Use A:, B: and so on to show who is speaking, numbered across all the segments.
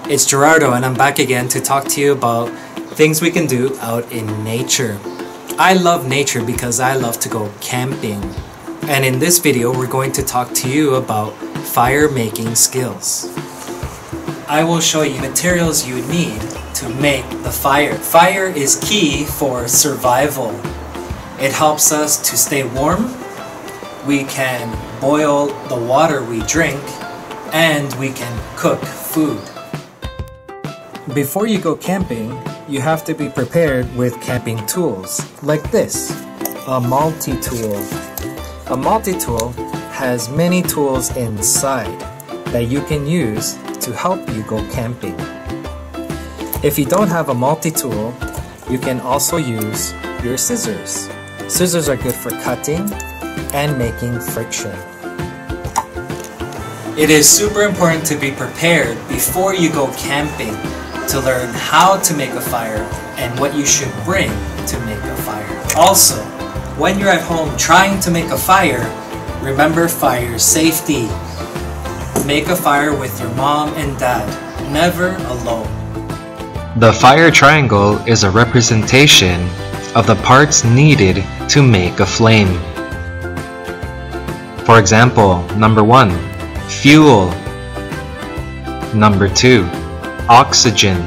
A: It's Gerardo and I'm back again to talk to you about things we can do out in nature. I love nature because I love to go camping. And in this video, we're going to talk to you about fire making skills. I will show you materials you need to make the fire. Fire is key for survival. It helps us to stay warm. We can boil the water we drink, and we can cook food. Before you go camping, you have to be prepared with camping tools like this, a multi-tool. A multi-tool has many tools inside that you can use to help you go camping. If you don't have a multi-tool, you can also use your scissors. Scissors are good for cutting and making friction. It is super important to be prepared before you go camping to learn how to make a fire and what you should bring to make a fire. Also, when you're at home trying to make a fire, remember fire safety. Make a fire with your mom and dad, never alone.
B: The fire triangle is a representation of the parts needed to make a flame. For example, number 1, fuel. Number 2, oxygen.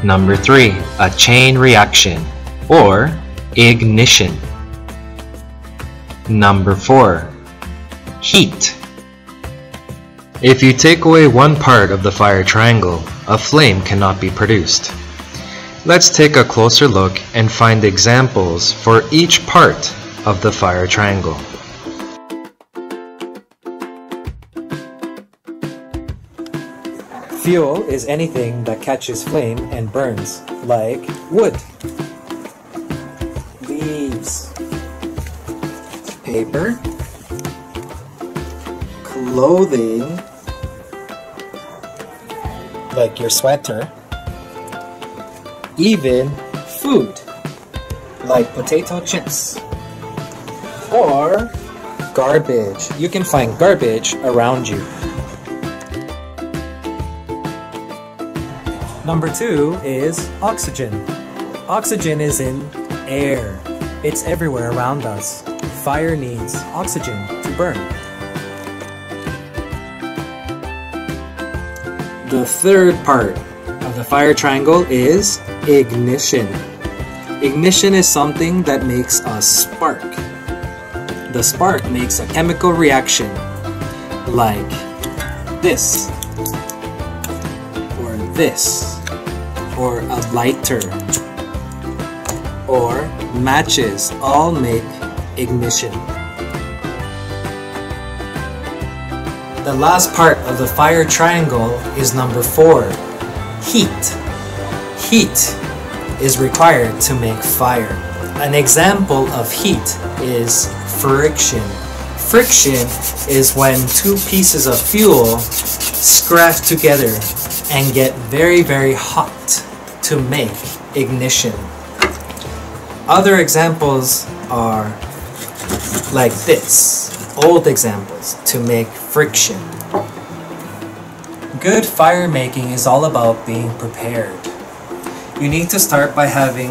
B: Number 3, a chain reaction or ignition. Number 4, heat. If you take away one part of the fire triangle, a flame cannot be produced. Let's take a closer look and find examples for each part of the fire triangle.
A: Fuel is anything that catches flame and burns, like wood, leaves, paper, clothing, like your sweater, even food, like potato chips, or garbage. You can find garbage around you. Number 2 is oxygen. Oxygen is in air. It's everywhere around us. Fire needs oxygen to burn. The third part of the fire triangle is ignition. Ignition is something that makes a spark. The spark makes a chemical reaction like this, or this, or a lighter, or matches all make ignition. The last part of the fire triangle is number 4, heat. Heat is required to make fire. An example of heat is friction. Friction is when two pieces of fuel scratch together and get very, very hot to make ignition. Other examples are like this, old examples to make friction. Good fire making is all about being prepared. You need to start by having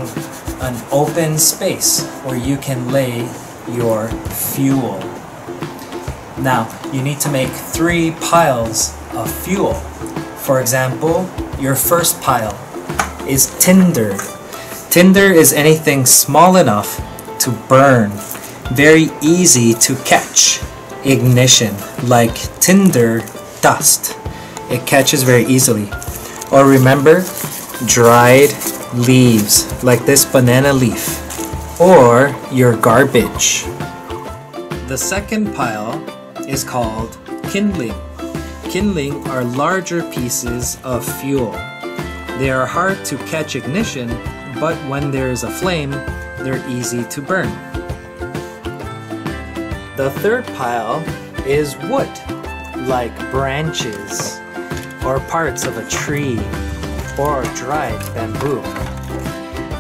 A: an open space where you can lay your fuel. Now, you need to make 3 piles of fuel. For example, your first pile is tinder. Tinder is anything small enough to burn, very easy to catch. Ignition, like tinder dust. It catches very easily. Or remember, dried leaves, like this banana leaf, or your garbage. The second pile is called kindling. Kindling are larger pieces of fuel. They are hard to catch ignition, but when there is a flame, they're easy to burn. The third pile is wood, like branches, or parts of a tree, or dried bamboo.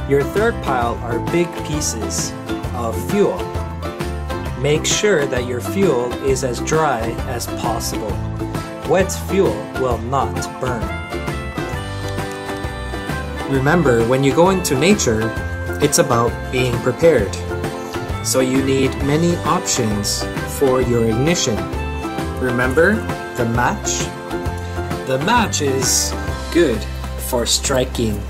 A: Your third pile are big pieces of fuel. Make sure that your fuel is as dry as possible. Wet fuel will not burn. Remember, when you go into nature, it's about being prepared. So you need many options for your ignition. Remember the match? The match is good for striking.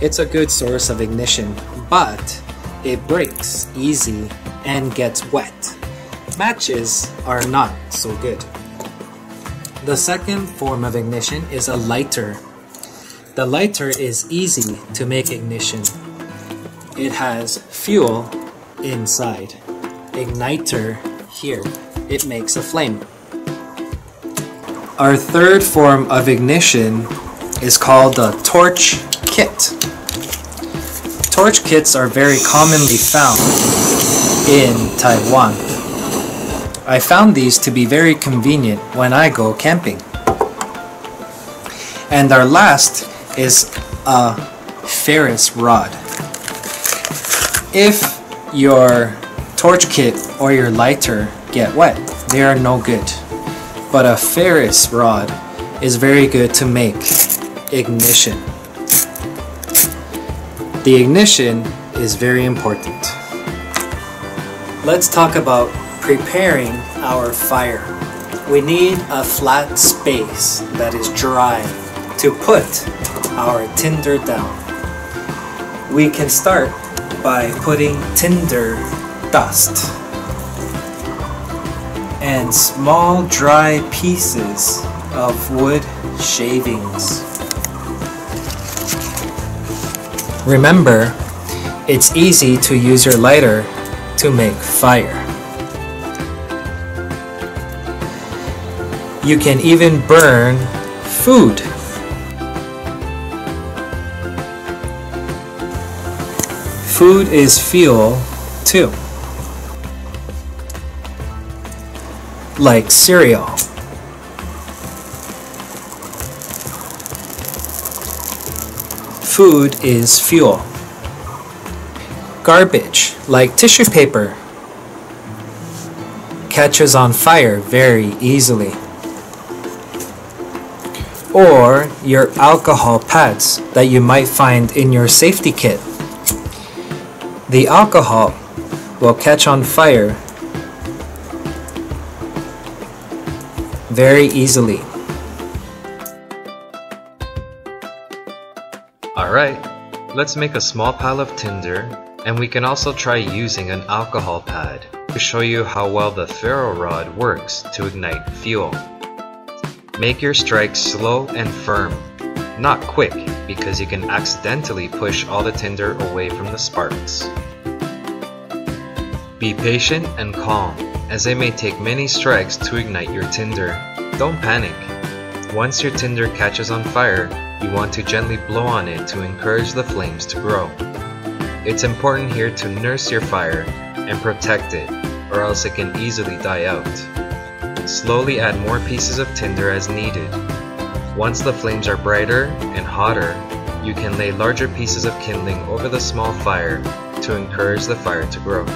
A: It's a good source of ignition, but it breaks easy and gets wet. Matches are not so good. The second form of ignition is a lighter. The lighter is easy to make ignition. It has fuel inside. Igniter here. It makes a flame. Our third form of ignition is called the torch kit. Torch kits are very commonly found in Taiwan. I found these to be very convenient when I go camping. And our last is a Ferris rod. If your torch kit or your lighter get wet, they are no good. But a Ferris rod is very good to make ignition. The ignition is very important. Let's talk about preparing our fire. We need a flat space that is dry to put our tinder down. We can start by putting tinder dust and small dry pieces of wood shavings. Remember, it's easy to use your lighter to make fire. You can even burn food. Food is fuel too. Like cereal. Food is fuel. Garbage, like tissue paper, catches on fire very easily. Or your alcohol pads that you might find in your safety kit. The alcohol will catch on fire very easily.
B: Alright, let's make a small pile of tinder, and we can also try using an alcohol pad to show you how well the ferro rod works to ignite fuel. Make your strike slow and firm, not quick, because you can accidentally push all the tinder away from the sparks. Be patient and calm, as it may take many strikes to ignite your tinder. Don't panic. Once your tinder catches on fire, you want to gently blow on it to encourage the flames to grow. It's important here to nurse your fire and protect it, or else it can easily die out. Slowly add more pieces of tinder as needed. Once the flames are brighter and hotter, you can lay larger pieces of kindling over the small fire to encourage the fire to grow.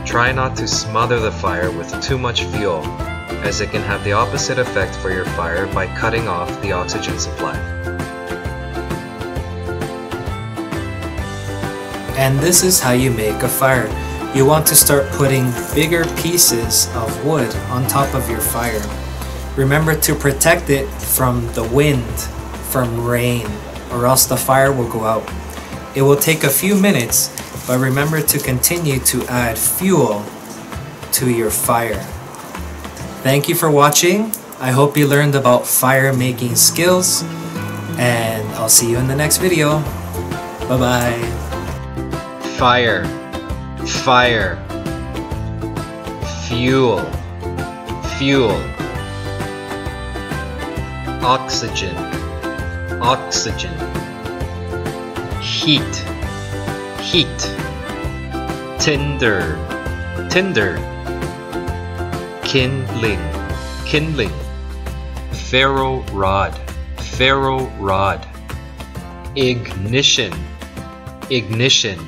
B: Try not to smother the fire with too much fuel, as it can have the opposite effect for your fire by cutting off the oxygen supply.
A: And this is how you make a fire. You want to start putting bigger pieces of wood on top of your fire. Remember to protect it from the wind, from rain, or else the fire will go out. It will take a few minutes, but remember to continue to add fuel to your fire. Thank you for watching. I hope you learned about fire making skills, and I'll see you in the next video. Bye-bye.
B: Fire, fire, fuel, fuel, oxygen, oxygen, heat, heat, tinder, tinder, kindling, kindling, ferro rod, ferro rod, ignition, ignition,